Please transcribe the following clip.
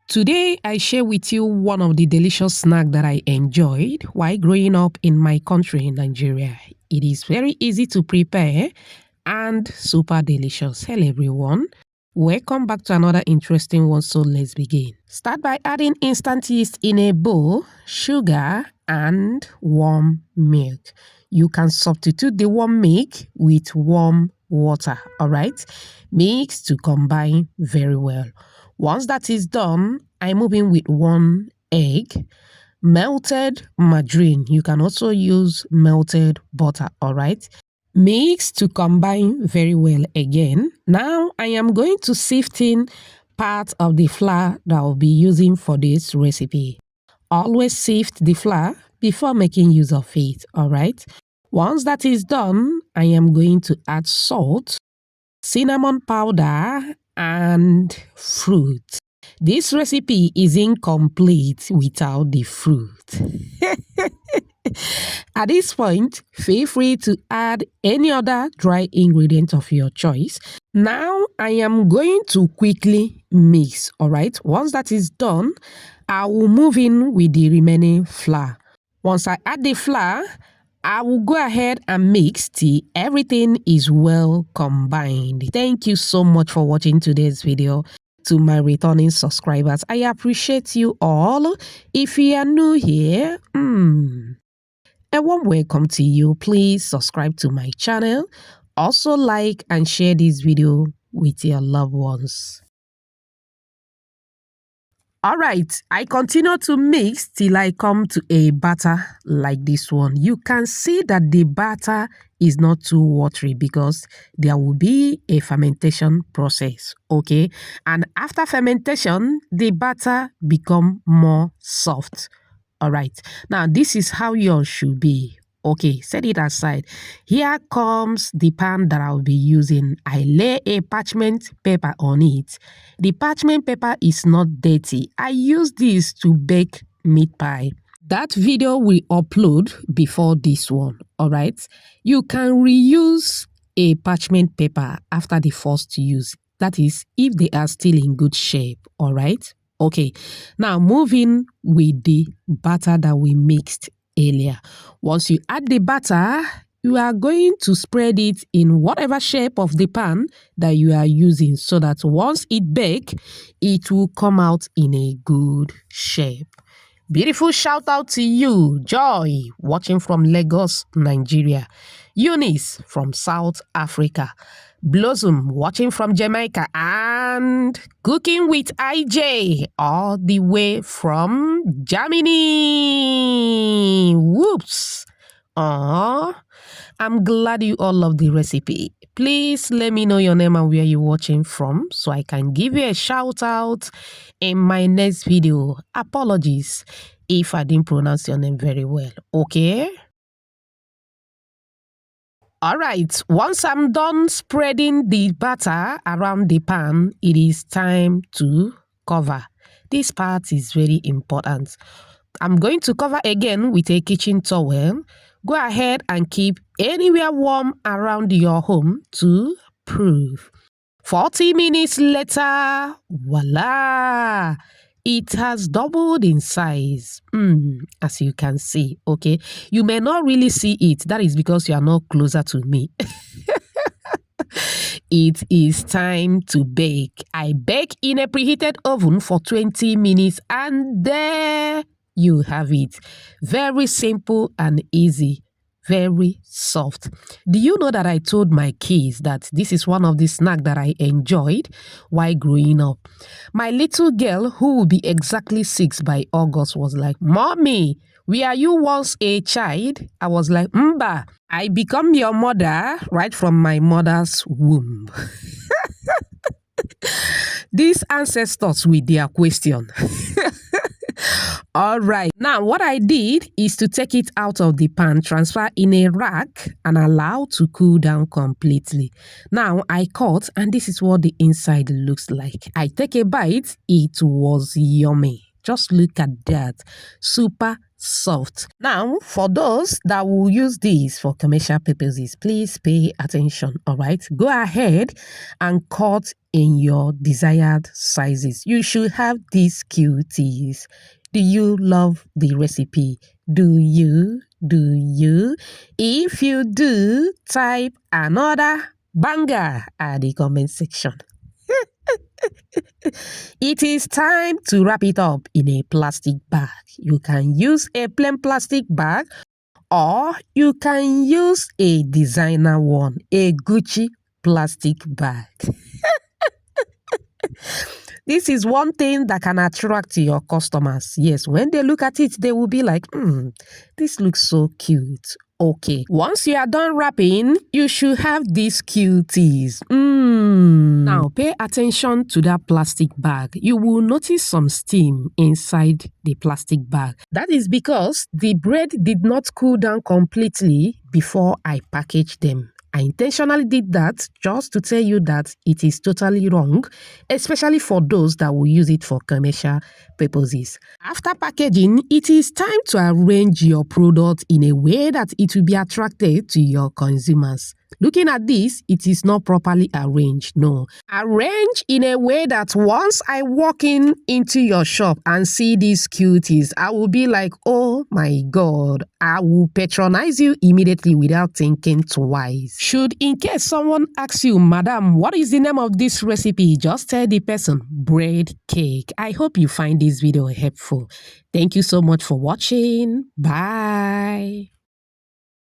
Today, I share with you one of the delicious snacks that I enjoyed while growing up in my country, in Nigeria. It is very easy to prepare and super delicious. Hello, everyone. Welcome back to another interesting one, so let's begin. Start by adding instant yeast in a bowl, sugar, and warm milk. You can substitute the warm milk with warm water, all right? Mix to combine very well. Once that is done, I move in with 1 egg, melted margarine. You can also use melted butter, all right? Mix to combine very well again. Now I am going to sift in part of the flour that I'll be using for this recipe. Always sift the flour before making use of it, all right? Once that is done, I am going to add salt, cinnamon powder, and fruit. This recipe is incomplete without the fruit. At this point, feel free to add any other dry ingredient of your choice. Now, I am going to quickly mix, all right? Once that is done, I will move in with the remaining flour. Once I add the flour, I will go ahead and mix till everything is well combined. Thank you so much for watching today's video. To my returning subscribers, I appreciate you all. If you are new here, a warm welcome to you. Please subscribe to my channel. Also like and share this video with your loved ones. All right, I continue to mix till I come to a batter like this one. You can see that the batter is not too watery because there will be a fermentation process, okay? And after fermentation, the batter become more soft. All right, now this is how yours should be. Okay, set it aside. Here comes the pan that I'll be using. I lay a parchment paper on it. The parchment paper is not dirty. I use this to bake meat pie. That video we upload before this one, all right? You can reuse a parchment paper after the first use. That is, if they are still in good shape, all right? Okay, now moving with the batter that we mixed earlier. Once you add the batter, you are going to spread it in whatever shape of the pan that you are using so that once it bakes, it will come out in a good shape. Beautiful shout out to you, Joy, watching from Lagos, Nigeria. Eunice from South Africa. Blossom watching from Jamaica, and Cooking with IJ all the way from Germany. Whoops. Aww. I'm glad you all love the recipe. Please let me know your name and where you're watching from so I can give you a shout out in my next video. Apologies if I didn't pronounce your name very well, okay? All right, once I'm done spreading the batter around the pan, it is time to cover. This part is very important. I'm going to cover again with a kitchen towel. Go ahead and keep anywhere warm around your home to prove. 40 minutes later, voila! It has doubled in size, as you can see, okay? You may not really see it. That is because you are not closer to me. It is time to bake. I bake in a preheated oven for 20 minutes and there you have it. Very simple and easy. Very soft. Do you know that I told my kids that this is one of the snacks that I enjoyed while growing up? My little girl, who will be exactly 6 by August, was like, "Mommy, were you once a child?" I was like, "Mba, I become your mother right from my mother's womb." These ancestors with their question. All right, now what I did is to take it out of the pan, transfer in a rack and allow to cool down completely. Now I cut and this is what the inside looks like. I take a bite, it was yummy. Just look at that, super soft. Now for those that will use this for commercial purposes, please pay attention, all right? Go ahead and cut in your desired sizes. You should have these cuties. Do you love the recipe? Do you? Do you? If you do, type another banger at the comment section. It is time to wrap it up in a plastic bag. You can use a plain plastic bag or you can use a designer one, a Gucci plastic bag. This is one thing that can attract your customers. Yes, when they look at it, they will be like, this looks so cute. Okay, once you are done wrapping, you should have these cuties. Now, pay attention to that plastic bag. You will notice some steam inside the plastic bag. That is because the bread did not cool down completely before I packaged them. I intentionally did that just to tell you that it is totally wrong, especially for those that will use it for commercial purposes. After packaging, it is time to arrange your product in a way that it will be attractive to your consumers. Looking at this, it is not properly arranged. No. Arrange in a way that once I walk into your shop and see these cuties, I will be like, oh my God, I will patronize you immediately without thinking twice. Should in case someone asks you, Madam, what is the name of this recipe? Just tell the person, bread cake. I hope you find this video helpful. Thank you so much for watching. Bye.